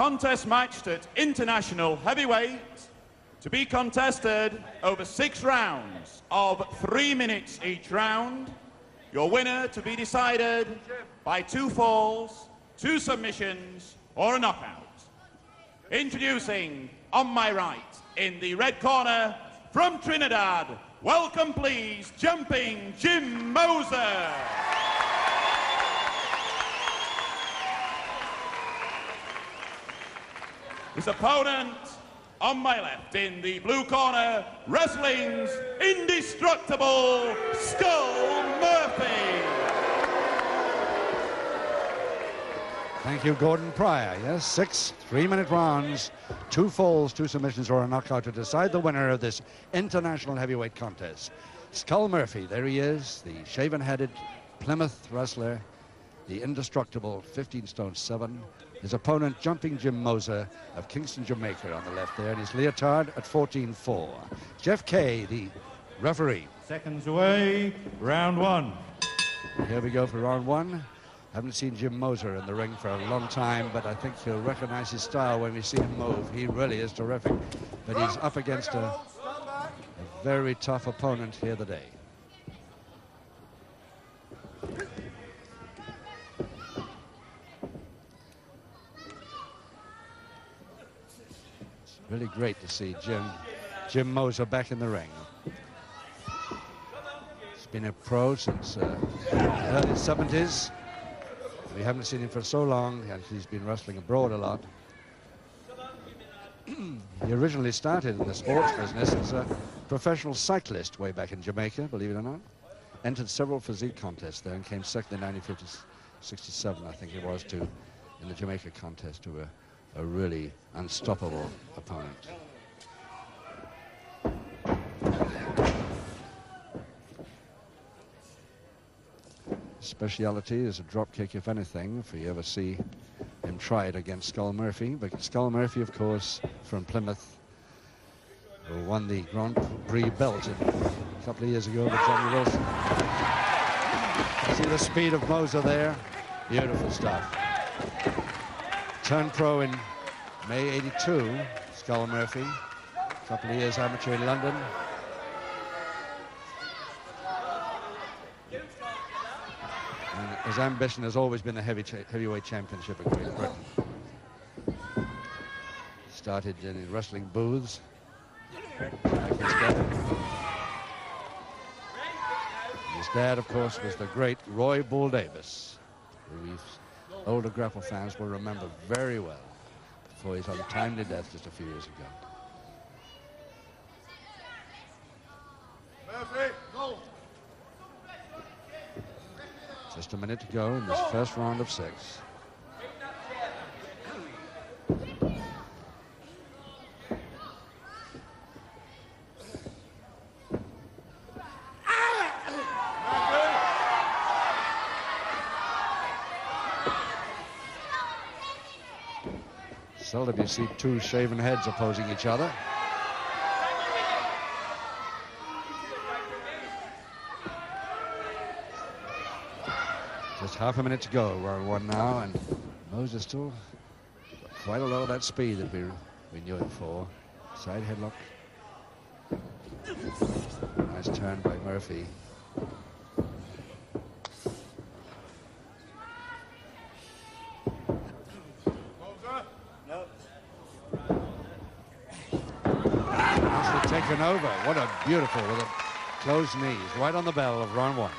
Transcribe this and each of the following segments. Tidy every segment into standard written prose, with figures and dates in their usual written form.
contest matched at international heavyweight to be contested over 6 rounds of 3 minutes each round. Your winner to be decided by 2 falls, 2 submissions, or a knockout. Introducing on my right, in the red corner, from Trinidad, welcome please, Jumping Jim Moser. His opponent on my left, in the blue corner, wrestling's indestructible Skull Murphy. Thank you, Gordon Pryor. Yes, 6 3-minute rounds, 2 falls, 2 submissions, or a knockout to decide the winner of this international heavyweight contest. Skull Murphy, there he is, the shaven-headed Plymouth wrestler, the indestructible 15 stone 7. His opponent, Jumping Jim Moser of Kingston, Jamaica, on the left there, and his leotard at 14-4. Jeff Kay, the referee. Seconds away, round 1. Here we go for round 1. Haven't seen Jim Moser in the ring for a long time, but I think you'll recognize his style when we see him move. He really is terrific, but he's up against a very tough opponent here today. It's really great to see Jim Moser back in the ring. He's been a pro since the early 70s. We haven't seen him for so long, and he's been wrestling abroad a lot. He originally started in the sports business as a professional cyclist way back in Jamaica, believe it or not. Entered several physique contests there and came second in 1967, I think it was, in the Jamaica contest to a really unstoppable opponent. Speciality is a drop kick, if anything, if you ever see him try it against Skull Murphy. But Skull Murphy, of course, from Plymouth, who won the Grand Prix belt a couple of years ago with Johnny Wilson. See the speed of Moser there? Beautiful stuff. Turned pro in May '82, Skull Murphy. A couple of years amateur in London. His ambition has always been the heavyweight championship of Great Britain. Started in wrestling booths. His dad, of course, was the great Roy Bull Davis, who older grapple fans will remember very well before his untimely death just a few years ago. Murphy, go. Just a minute to go in this first round of 6. Seldom you see 2 shaven heads opposing each other. Just half a minute to go, round 1 now, and Moser still got quite a lot of that speed that we knew him for. Side headlock. Nice turn by Murphy. Actually taken over. What a beautiful, with a closed knees, right on the bell of round 1.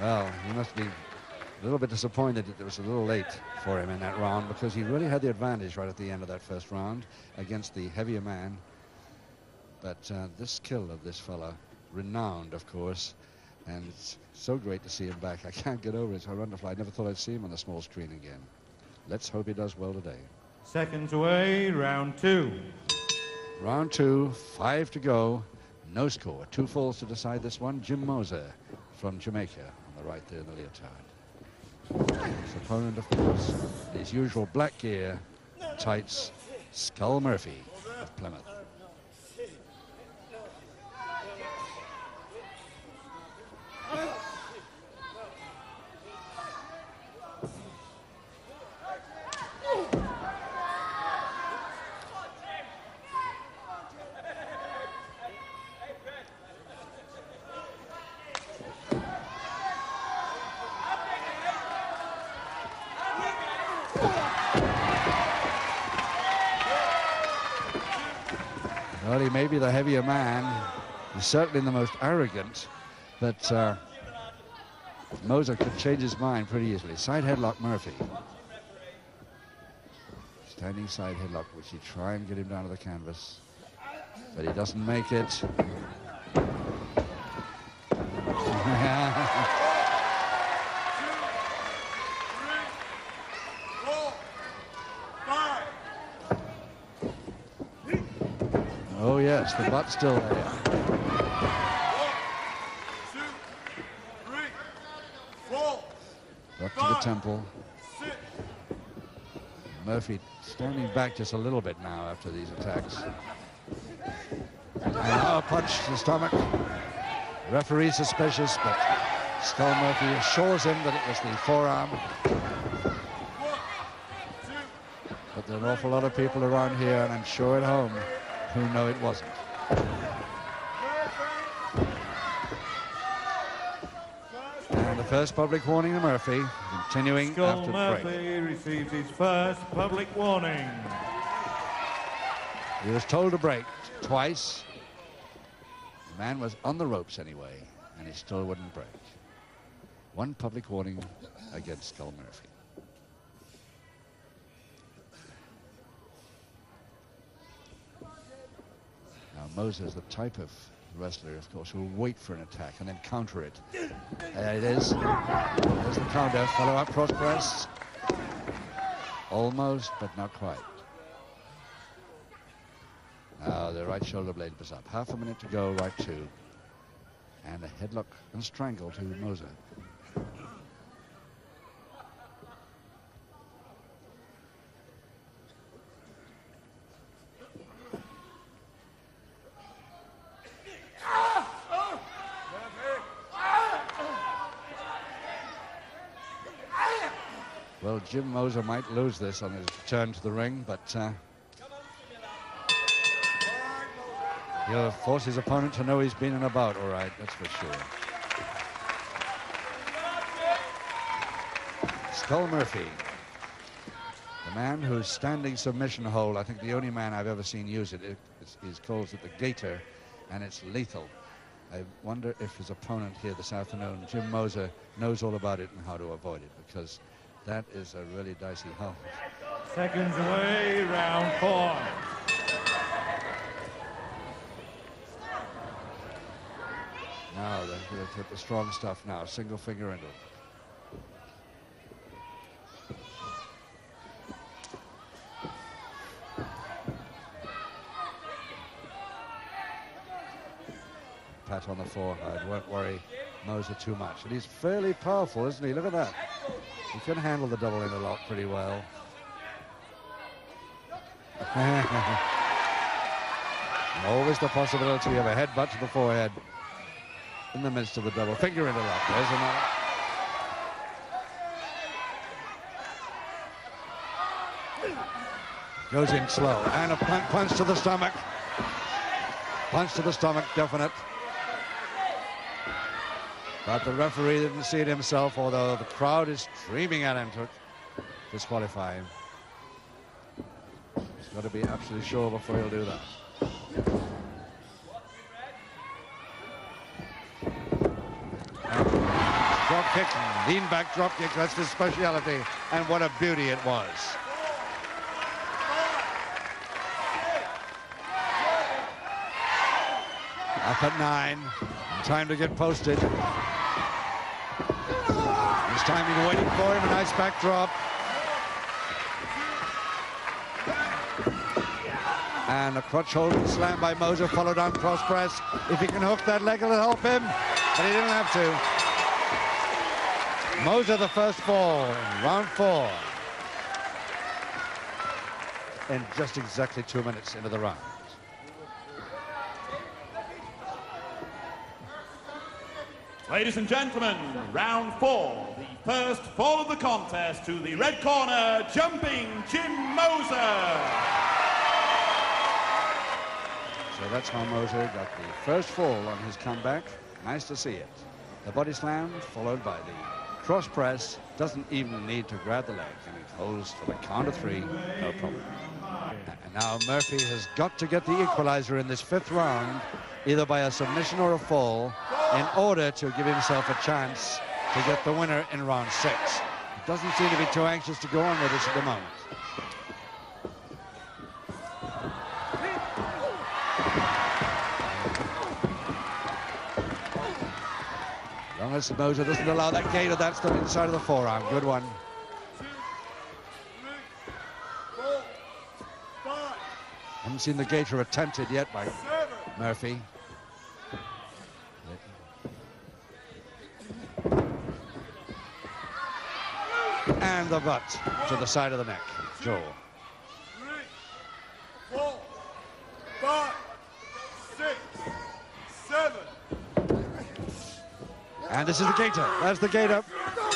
Well, he must be a little bit disappointed that it was a little late for him in that round, because he really had the advantage right at the end of that first round against the heavier man. But this skill of this fella, renowned, of course, and it's so great to see him back. I can't get over it. It's wonderful. I never thought I'd see him on the small screen again. Let's hope he does well today. Seconds away, round 2. Round 2, 5 to go. No score. 2 falls to decide this one. Jim Moser from Jamaica on the right there in the leotard. His opponent, of course, his usual black gear, tights, Skull Murphy of Plymouth. Well, he may be the heavier man. He's certainly the most arrogant, but Moser could change his mind pretty easily. Side headlock Murphy. Standing side headlock, which he try and get him down to the canvas, but he doesn't make it. 5. Oh yes, the butt's still there. 1, 2, 3, 4. Up to the temple. 6. Murphy standing back just a little bit now after these attacks. And now a punch to the stomach. Referee suspicious, but Skull Murphy assures him that it was the forearm. 1, 2. But there are an awful lot of people around here, and I'm sure at home, who know it wasn't. And the first public warning to Murphy, continuing Skull after the break. Murphy receives his first public warning. He was told to break twice. The man was on the ropes anyway, and he still wouldn't break. One public warning against Skull Murphy. Now Moser's the type of wrestler, of course, who will wait for an attack and then counter it. There it is. There's the counter. Follow up cross press. Almost, but not quite. Now the right shoulder blade was up. Half a minute to go, right two. And a headlock and strangle to Moser. Well, Jim Moser might lose this on his return to the ring, but he'll force his opponent to know he's been in a bout, all right, that's for sure. Skull Murphy, the man whose standing submission hold, I think the only man I've ever seen use it, he calls it the Gator, and it's lethal. I wonder if his opponent here this afternoon, Jim Moser, knows all about it and how to avoid it, because that is a really dicey hold. Seconds away, round 4. Now they're going to hit the strong stuff now, single finger into it. Pat on the forehead, won't worry Moser too much. And he's fairly powerful, isn't he? Look at that. He can handle the double interlock pretty well. Always the possibility of a headbutt to the forehead in the midst of the double finger interlock. There's another. Goes in slow, and a punch to the stomach. Punch to the stomach, definite. But the referee didn't see it himself, although the crowd is screaming at him to disqualify him. He's got to be absolutely sure before he'll do that. Drop kick, lean back drop kick, that's his speciality, and what a beauty it was. Up at 9, time to get posted. This time he's waiting for him, a nice backdrop. And a crutch hold and slam by Moser, followed on cross press. If he can hook that leg, it'll help him, but he didn't have to. Moser the first fall in round 4. And just exactly 2 minutes into the round. Ladies and gentlemen, round 4, the first fall of the contest to the red corner, Jumping Jim Moser. So that's how Moser got the first fall on his comeback. Nice to see it. The body slam followed by the cross press. Doesn't even need to grab the leg, and it holds for the count of 3, no problem. And now Murphy has got to get the equalizer in this 5th round, either by a submission or a fall, in order to give himself a chance to get the winner in round 6. He doesn't seem to be too anxious to go on with this at the moment. As long as Moser doesn't allow that gator, that's the inside of the forearm. Good one. 2, 3, 4, 5. Haven't seen the gator attempted yet by 7. Murphy. And the butt to the side of the neck. Joel. 3, 4, 5, 6, 7. And this is the gator. That's the gator.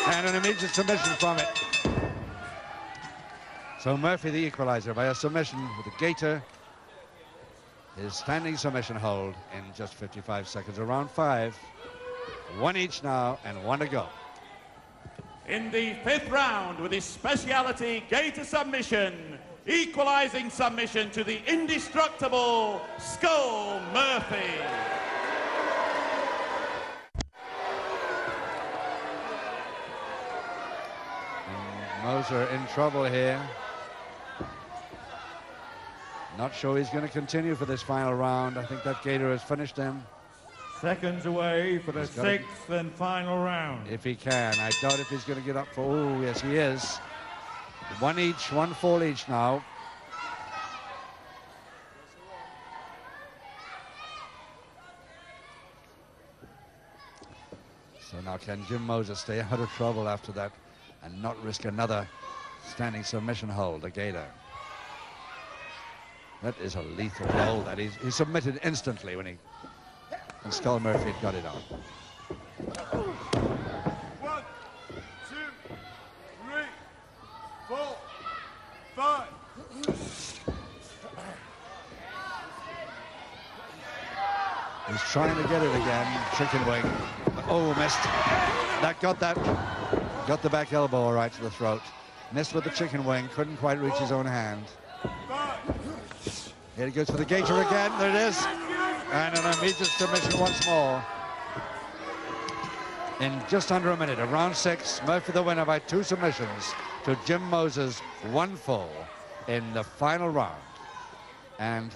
And an immediate submission from it. So Murphy, the equalizer, by a submission with the gator. His standing submission hold in just 55 seconds of round 5. 1 each now and 1 to go. In the 5th round with his speciality gator submission, equalizing submission to the indestructible Skull Murphy. And Moser in trouble here. Not sure he's going to continue for this final round. I think that gator has finished him. Seconds away for the 6th and final round. If he can. I doubt if he's going to get up for... Oh, yes, he is. 1 each, 1 fall each now. So now can Jim Moser stay out of trouble after that and not risk another standing submission hold, the gator? That is a lethal hold. That he submitted instantly when Skull Murphy had got it on. 1, 2, 3, 4, 5. He's trying to get it again. Chicken wing. Oh, missed. Got the back elbow all right to the throat. Missed with the chicken wing. Couldn't quite reach his own hand. 5. Here he goes for the gator again. There it is. And an immediate submission once more. In just under a minute of round 6, Murphy the winner by 2 submissions to Jim Moser's 1 fall in the final round. And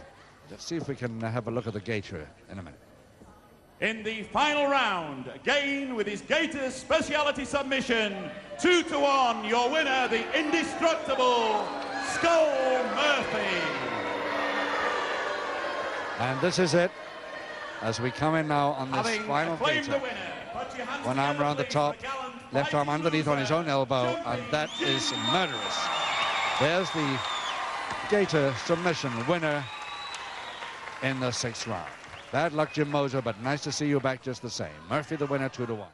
let's see if we can have a look at the gator in a minute. In the final round, again with his gator speciality submission, 2-1, your winner, the indestructible Skull Murphy. And this is it, as we come in now on this final gator. One arm around the top, left arm underneath on his own elbow, and that is murderous. There's the gator submission winner in the 6th round. Bad luck, Jim Moser, but nice to see you back just the same. Murphy the winner, 2-1.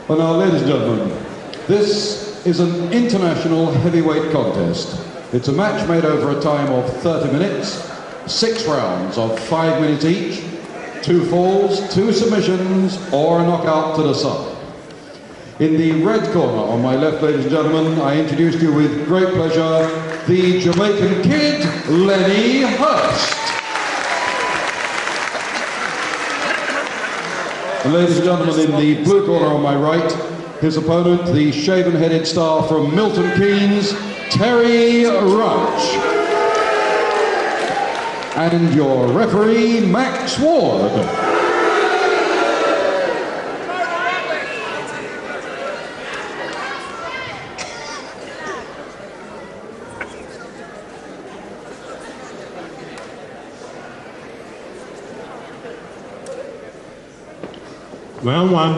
Well now, ladies and gentlemen, this is an international heavyweight contest. It's a match made over a time of 30 minutes, 6 rounds of 5 minutes each, 2 falls, 2 submissions, or a knockout to decide. In the red corner on my left, ladies and gentlemen, I introduce you with great pleasure the Jamaican Kid, Lenny Hurst. And ladies and gentlemen, in the blue corner on my right, his opponent, the shaven-headed star from Milton Keynes, Terry Rudge. And your referee, Max Ward. Round 1.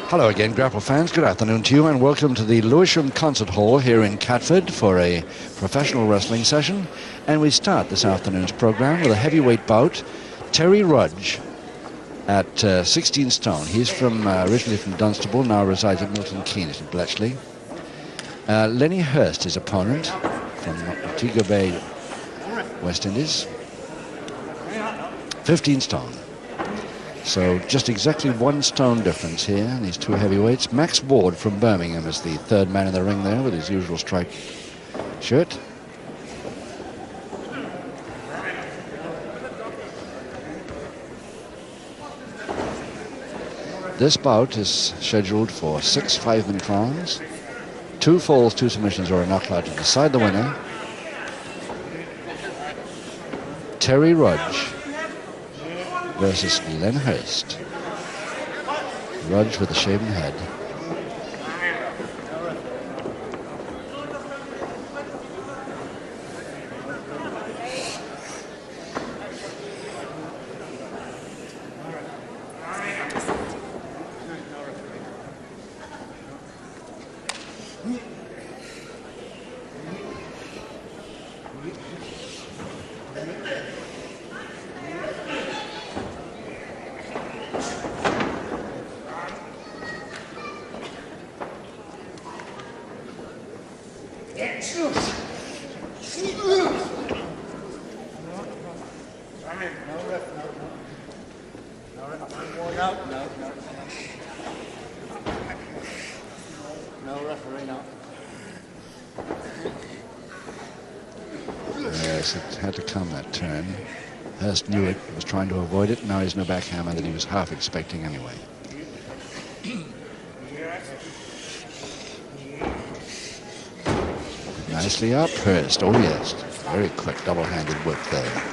Hello again, Grapple fans. Good afternoon to you, and welcome to the Lewisham Concert Hall here in Catford for a professional wrestling session. And we start this afternoon's program with a heavyweight bout. Terry Rudge at 16 stone. He's from originally from Dunstable, now resides at Milton Keynes in Bletchley. Lenny Hurst, his opponent, from Montego Bay, West Indies. 15 stone. So just exactly 1 stone difference here, these 2 heavyweights. Max Ward from Birmingham is the 3rd man in the ring there with his usual strike shirt. This bout is scheduled for 6 5-minute rounds. 2 falls, 2 submissions, or a knockout to decide the winner. Terry Rudge versus Len Hurst. Rudge with a shaven head. Yes, it had to come that turn. Hurst knew it, was trying to avoid it. Now he's no backhammer that he was half expecting anyway. Nicely up, Hurst. Oh yes, very quick double-handed whip there.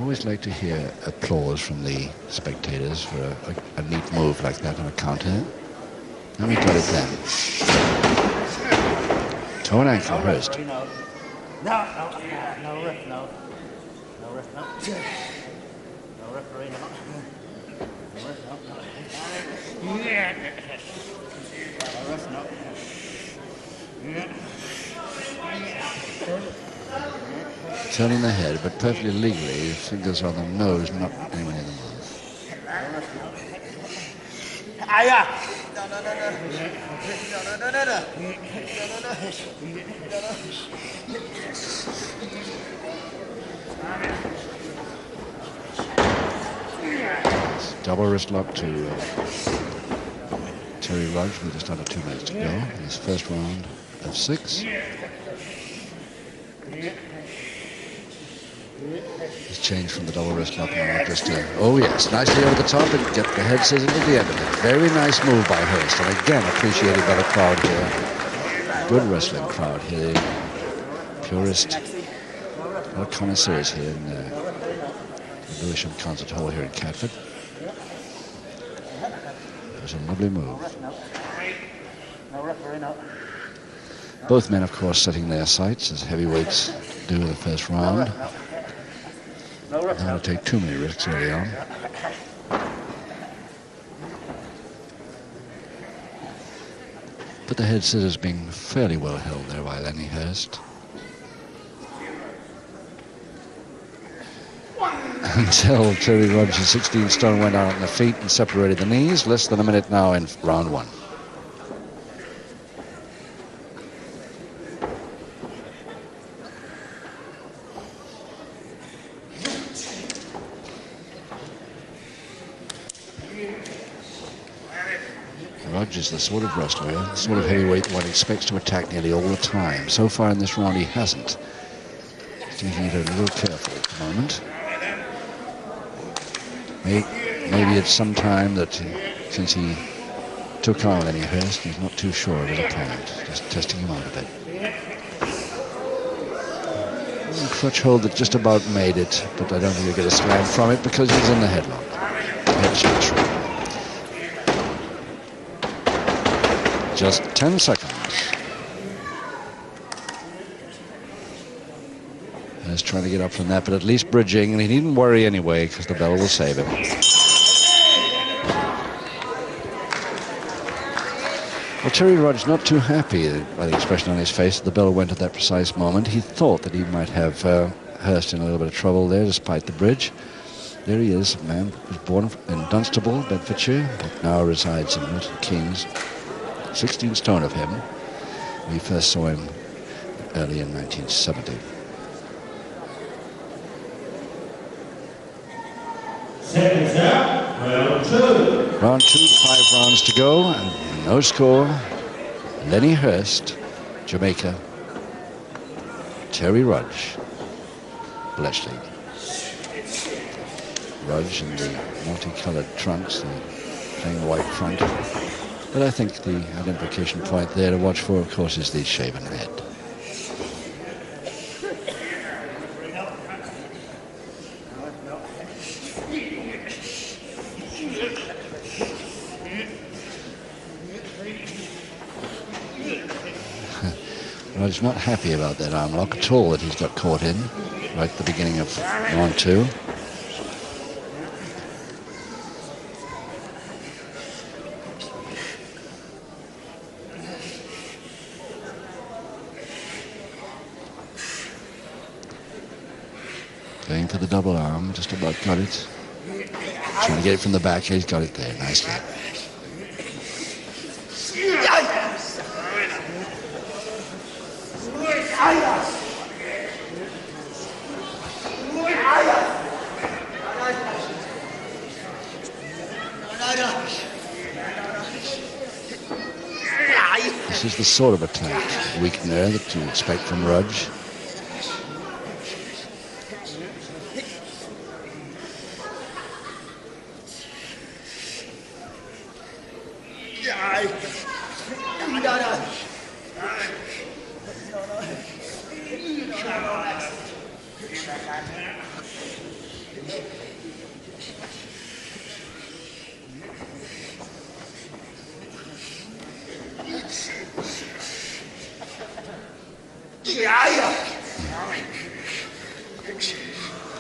Always like to hear applause from the spectators for a neat move like that on a counter. And we got it then. Toe and ankle, Hurst. No ref, no. No ref, no. No referee, no. No ref, no. No ref, no. Turning the head, but perfectly legally, fingers on the nose, not anywhere near the mouth. Double wrist lock to Terry Rudge with just under 2 minutes to go in his first round of 6. He's changed from the double wrist lock now just to, oh yes, nicely over the top and get the head scissors at the end of it. Very nice move by Hurst, and again appreciated by the crowd here. Good wrestling crowd here. Purist, a lot of connoisseurs here in the Lewisham Concert Hall here in Catford. It was a lovely move. Both men, of course, setting their sights as heavyweights do in the first round. Not going to take too many risks early on. But the head scissors being fairly well held there by Lenny Hurst. Until Terry Rudge, 16 stone, went out on the feet and separated the knees. Less than a minute now in round 1. Rudge is the sort of wrestler, the sort of heavyweight one expects to attack nearly all the time. So far in this round he hasn't. He's making it a little careful at the moment. Maybe it's some time that since he took on Lenny Hurst, he's not too sure of his opponent, just testing him out a bit. Crutch hold that just about made it, but I don't think he'll get a slam from it because he's in the headlock. Head switch. Just 10 seconds. He's trying to get up from that, but at least bridging, and he needn't worry anyway because the bell will save him. Well, Terry Rudge not too happy by the expression on his face. The bell went at that precise moment. He thought that he might have Hurst in a little bit of trouble there despite the bridge. There he is, a man who was born in Dunstable, Bedfordshire, but now resides in Milton Keynes. 16 stone of him. We first saw him early in 1970. Seconds out, round 2. Round 2, 5 rounds to go, and no score. Lenny Hurst, Jamaica. Terry Rudge, Bletchley. Rudge in the multicolored trunks, the plain white front. But I think the identification point there to watch for, of course, is the shaven head. Rudge not happy about that arm lock at all that he's got caught in right at the beginning of round 2. Going for the double arm, just about got it. Trying to get it from the back, he's got it there nicely. This is the sort of attack, weakener, that you expect from Rudge.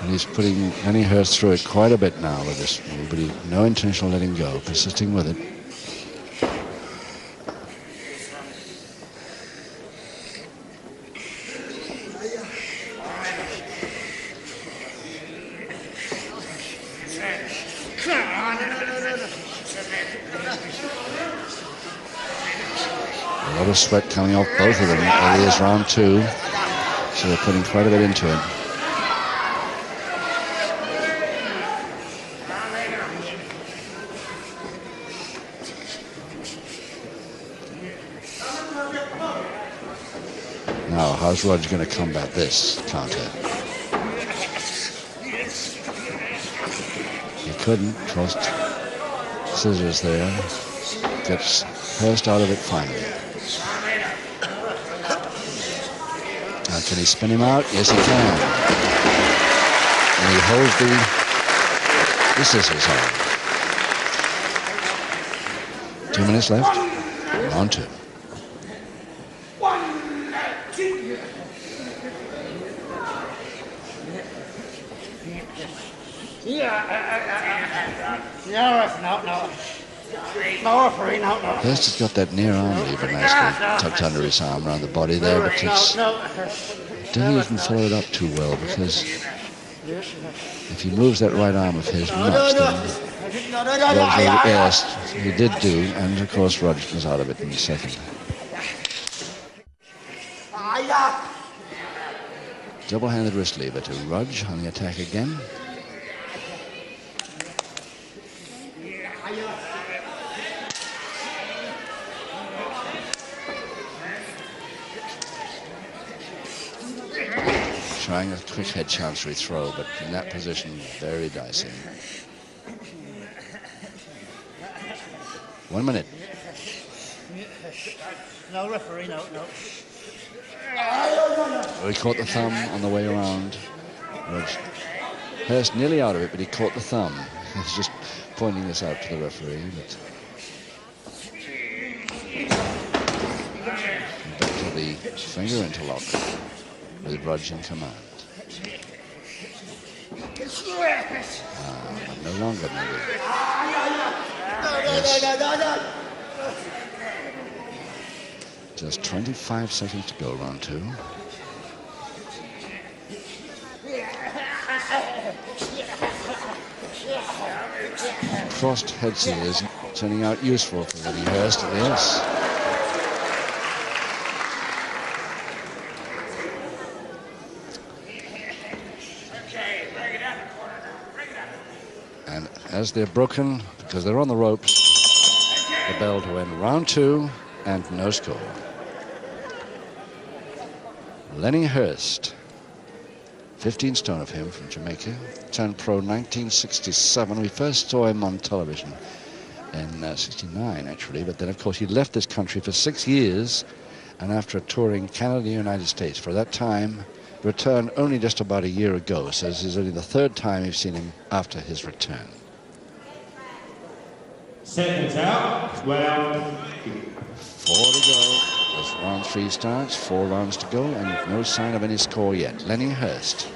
And he's putting Lenny Hurst through it quite a bit now with this move, but no intention of letting go, persisting with it. A lot of sweat coming off both of them. Early as round 2, so they're putting quite a bit into it. Now, how's Rudge going to combat this counter? He couldn't. Crossed scissors there. Gets Hurst out of it finally. Now, can he spin him out? Yes, he can. And he holds the scissors on. 2 minutes left. Round 2. Hurst has got that near arm lever nicely tucked under his arm around the body there, but it's didn't even follow it up too well, because if he moves that right arm of his much, then Rudge, yes, he did do, and of course Rudge was out of it in a second. Double-handed wrist lever to Rudge on the attack again. Trying a quick head chancery throw, but in that position, very dicey. 1 minute. No, referee, no. He caught the thumb on the way around. Hurst nearly out of it, but he caught the thumb. He's just pointing this out to the referee. But back to the finger interlock with Rudge in command. No longer, maybe. Yes. Just 25 seconds to go, round 2. Crossed head scissors turning out useful for Lenny Hurst, yes. And as they're broken, because they're on the ropes, the bell to end round 2 and no score. Lenny Hurst, 15 stone of him from Jamaica, turned pro 1967. We first saw him on television in 69 actually, but then of course he left this country for 6 years, and after touring Canada and the United States for that time, returned only just about a year ago. So this is only the 3rd time we've seen him after his return. Seconds out, 12. 4 to go as round 3 starts, 4 rounds to go, and no sign of any score yet. Lenny Hurst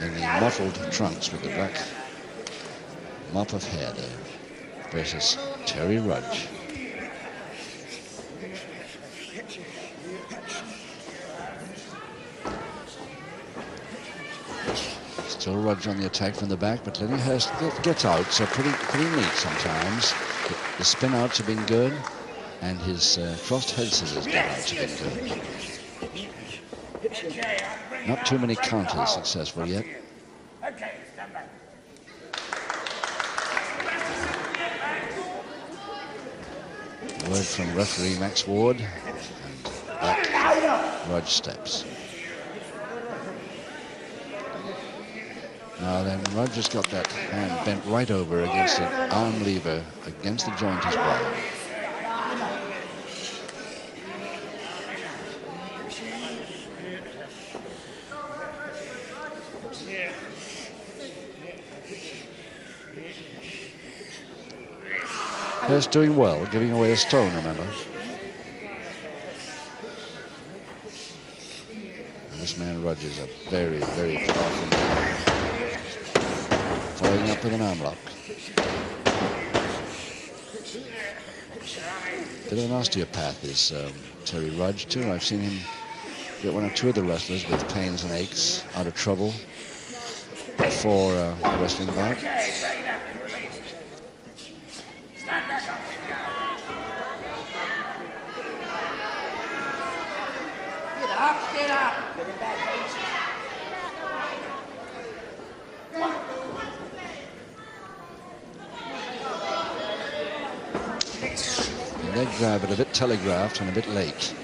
in the mottled trunks with the black mop of hair there versus Terry Rudge. Still Rudge on the attack from the back, but Lenny Hurst gets out, so pretty neat sometimes. The spin outs have been good, and his crossed head scissors get outs have been good. Not too many counters successful yet. Word from referee Max Ward, and back Rudge steps. Now then, Rudge has got that hand bent right over against an arm lever against the joint as well. Hurst doing well, giving away a stone, remember. And this man Rudge is a very, very powerful man. Following up with an arm lock. Bit of an osteopath is Terry Rudge too. I've seen him get 1 or 2 of the wrestlers with pains and aches out of trouble before a wrestling bout. Get up. The leg grab, but a bit telegraphed and a bit late.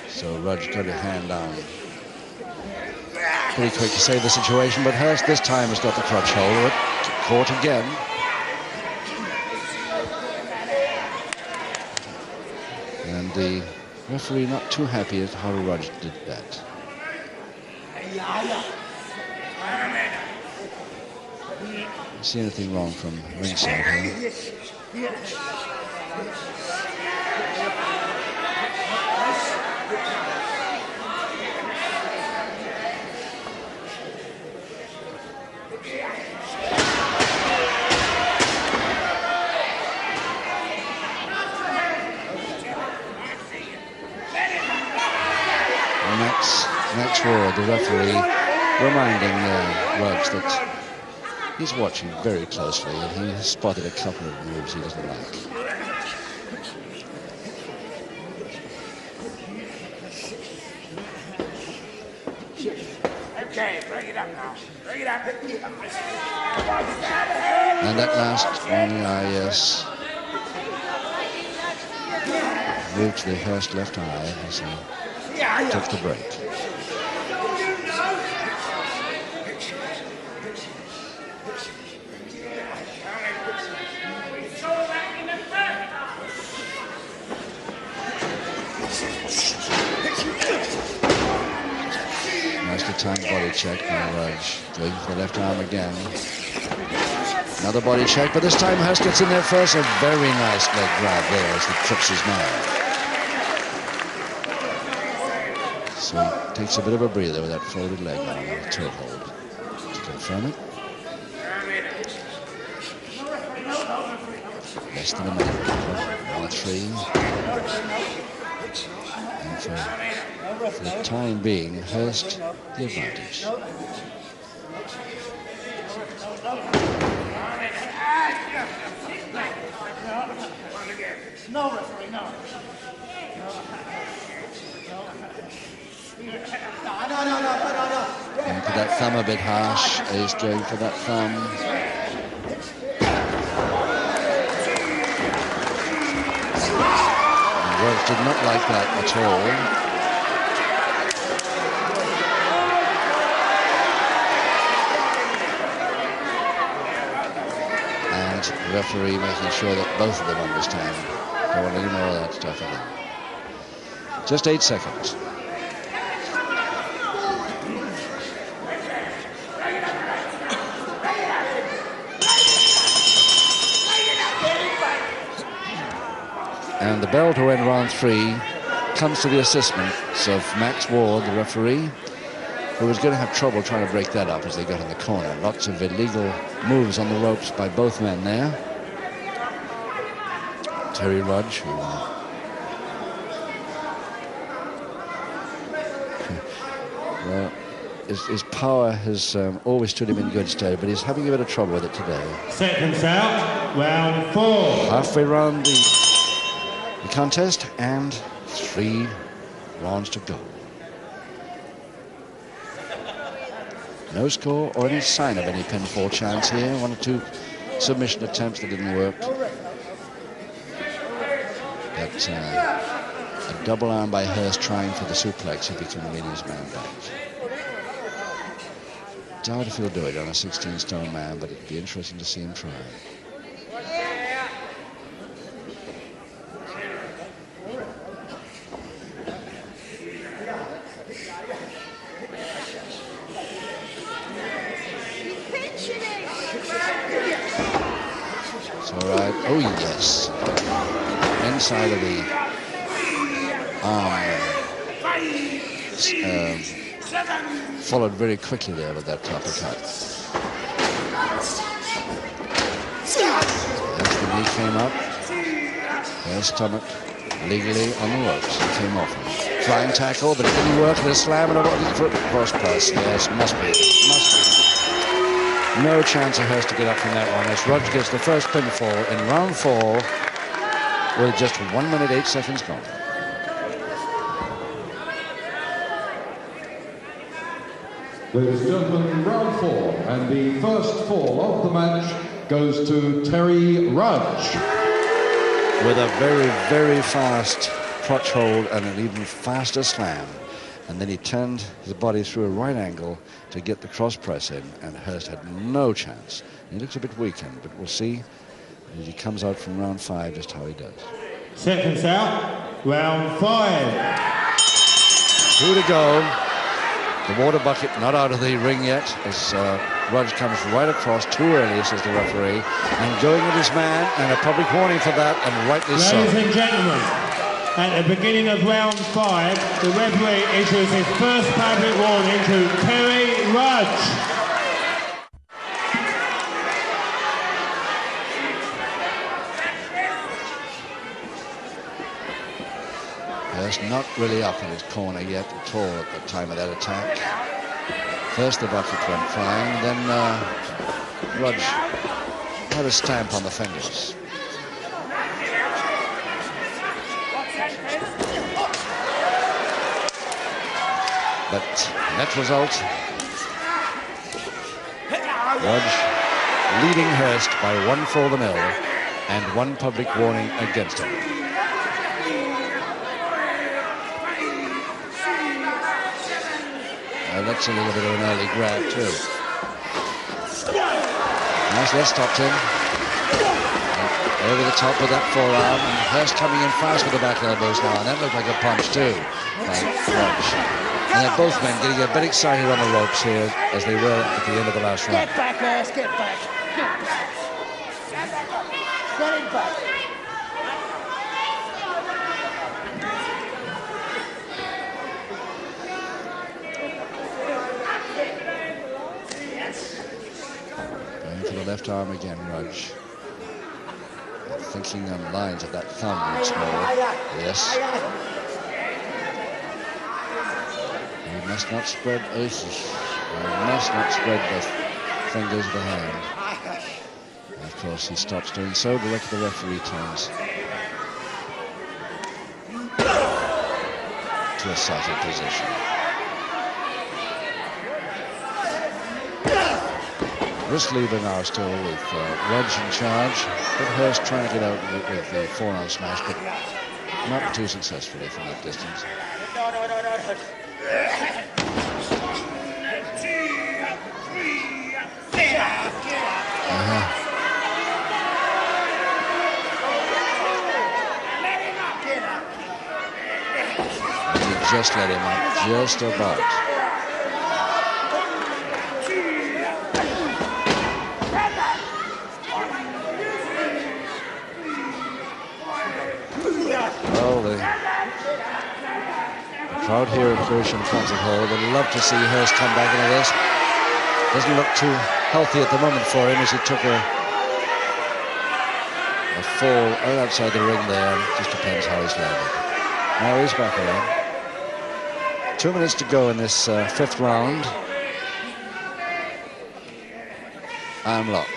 So Rudge got a hand down pretty quick to save the situation, but Hurst this time has got the crotch hold of it. Caught again. And the referee not too happy at how Rudge did that. Don't see anything wrong from ringside here. Max Ward, the referee, reminding Rudge that he's watching very closely, and he has spotted a couple of moves he doesn't like. Okay, bring it up now. Bring it up. And that last one, yes. Moved to the Hurst left eye as he took the break. Nicely timed body check by Rudge. Going for the left arm again. Another body check, but this time Hurst gets in there first. A very nice leg grab there as he trips his man. So he takes a bit of a breather with that folded leg on the toe hold to confirm it. Less than a minute. 1-3. And for the time being, Hurst the advantage. No, referee, no. Going for that thumb a bit harsh. He's going for that thumb. Hurst did not like that at all. And the referee making sure that both of them understand. Don't want any more of that stuff in there. Just 8 seconds. And the bell to end round 3 comes to the assistance of Max Ward, the referee, who was going to have trouble trying to break that up as they got in the corner. Lots of illegal moves on the ropes by both men there. Terry Rudge, who well, his power has always stood him in good stead, but he's having a bit of trouble with it today. Seconds out, round 4. Halfway round the contest, and 3 rounds to go. No score or any sign of any pinfall chance here. 1 or 2 submission attempts that didn't work. But a double arm by Hurst trying for the suplex if he can win his man back. Doubt if he'll do it on a 16-stone man, but it'd be interesting to see him try. Oh, yes. Inside of the arm. Followed very quickly there with that uppercut. As the knee came up, their stomach legally on the ropes. It came off. Flying tackle, but it didn't work. The slam and a foot cross press. Yes, must be. No chance of Hurst to get up from that one as Rudge gets the first pinfall in round 4 with just 1 minute 8 seconds gone. Ladies and gentlemen, round 4, and the first fall of the match goes to Terry Rudge. With a very, very fast crotch hold and an even faster slam. And then he turned his body through a right angle to get the cross press in, and Hurst had no chance. He looks a bit weakened, but we'll see as he comes out from round 5 just how he does. Seconds out, round 5. 2 to go. The water bucket not out of the ring yet as Rudge comes right across too early, says the referee, and going with his man, and a public warning for that, and rightly so. Ladies and gentlemen, at the beginning of round 5, the referee issues his first public warning to Terry Rudge. Hurst not really up in his corner yet at all at the time of that attack. First the bucket went flying, then Rudge had a stamp on the fingers. But net result, Rudge leading Hurst by 1-0 and 1 public warning against him. That's a little bit of an early grab too. Nice left stopped him. Over the top with that forearm, and Hurst coming in fast with the back elbows now, and that looked like a punch too by Rudge. And they're both men getting a bit excited on the ropes here as they were at the end of the last round. Get back, Hurst, get back. Get him back. Going for the left arm again, Rudge. Thinking on lines of that thumb once more. Yes. You must not spread aces. You must not spread the fingers of the hand. And of course, he stops doing so. The referee turns to a sighted position. Wrist lever now still with Rudge in charge, but Hurst trying to get out with the forearm smash, but Not too successfully from that distance. He just let him up, just about. Well, the crowd here at Lewisham Concert Hall would love to see Hurst come back into this. Doesn't look too healthy at the moment for him as he took a fall right outside the ring there. It just depends how he's landed. Now he's back around. 2 minutes to go in this fifth round. Armlock.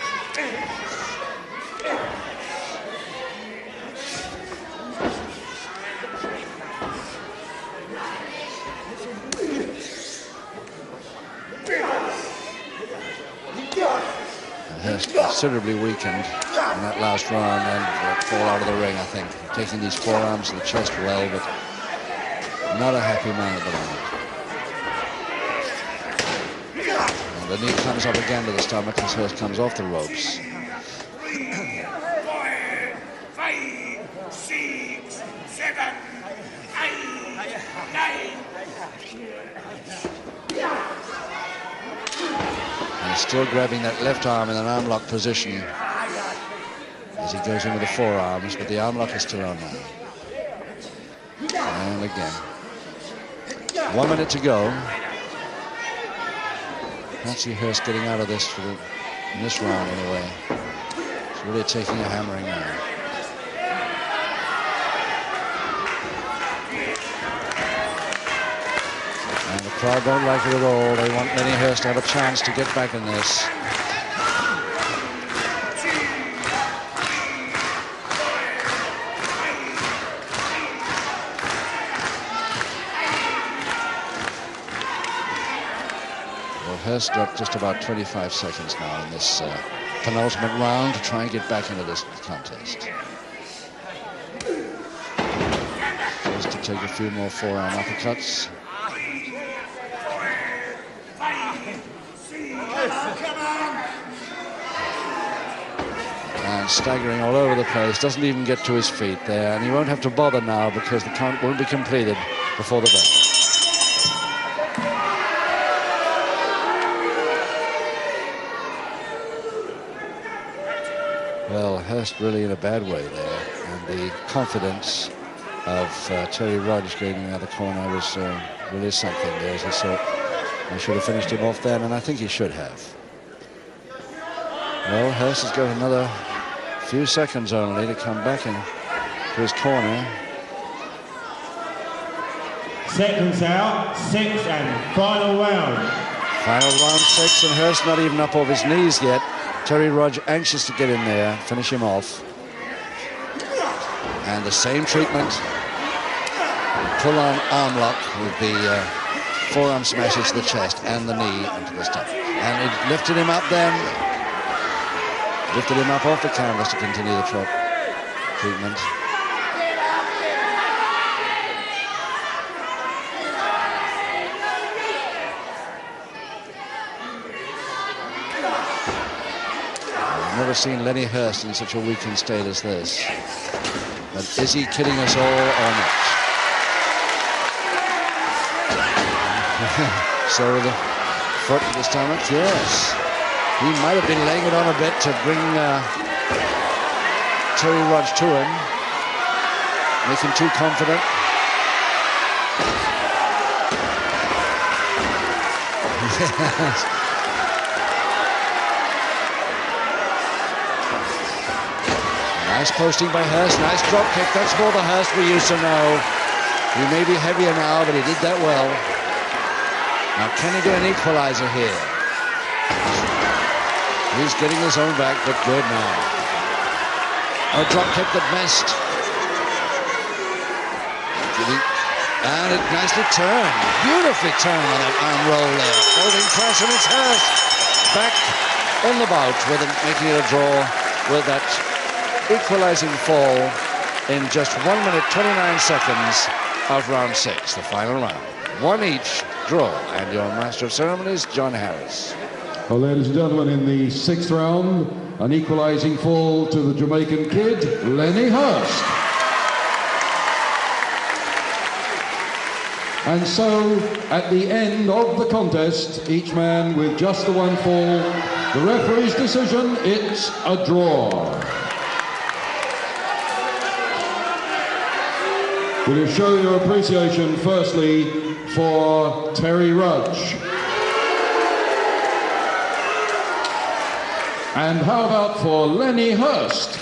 Considerably weakened in that last round and fall out of the ring, I think. Taking these forearms to the chest well, but not a happy man at the moment. And the knee comes up again to the stomach as Hurst comes off the ropes. 5, 6, 7, 8, 9. And still grabbing that left arm in an arm lock position as he goes in with the forearms, but the arm lock is still on now. And again. 1 minute to go. Can't see Hurst getting out of this in this round anyway. He's really taking a hammering now. And the crowd don't like it at all. They want Lenny Hurst to have a chance to get back in this. Well, Hurst got just about 25 seconds now in this penultimate round to try and get back into this contest. Just to take a few more forearm uppercuts. And staggering all over the place, doesn't even get to his feet there, and he won't have to bother now because the count won't be completed before the bell. Well, Hurst really in a bad way there, and the confidence of Terry Rudge getting in the corner was really something there, as he thought. I should have finished him off then, and I think he should have. Well, Hurst has got another few seconds only to come back in to his corner. Seconds out, 6 and final round. Final round 6, and Hurst not even up off his knees yet. Terry Rudge anxious to get in there, finish him off. And the same treatment. Pull-on arm lock with the forearm smashes to the chest and the knee into the stomach. And it lifted him up then. Lifted him up off the canvas to continue the treatment. I've never seen Lenny Hurst in such a weakened state as this. But is he kidding us all or not? So the foot to the stomach, yes. He might have been laying it on a bit to bring Terry Rudge to him. Make him too confident. Nice posting by Hurst, nice drop kick. That's more the Hurst we used to know. He may be heavier now, but he did that well. Now, can he get an equalizer here? He's getting his own back, but good now. A drop kick that missed. And it nicely turned. Beautifully turned on that arm roll there. Holding press, and it's Hurst back in the bout with it, making it a draw with that equalizing fall in just 1 minute 29 seconds of round 6, the final round. One each draw, and your master of ceremonies, John Harris. Well, ladies and gentlemen, in the 6th round, an equalising fall to the Jamaican kid, Lenny Hurst. And so, at the end of the contest, each man with just the one fall, the referee's decision, it's a draw. Will you show your appreciation, firstly, for Terry Rudge? And how about for Lenny Hurst?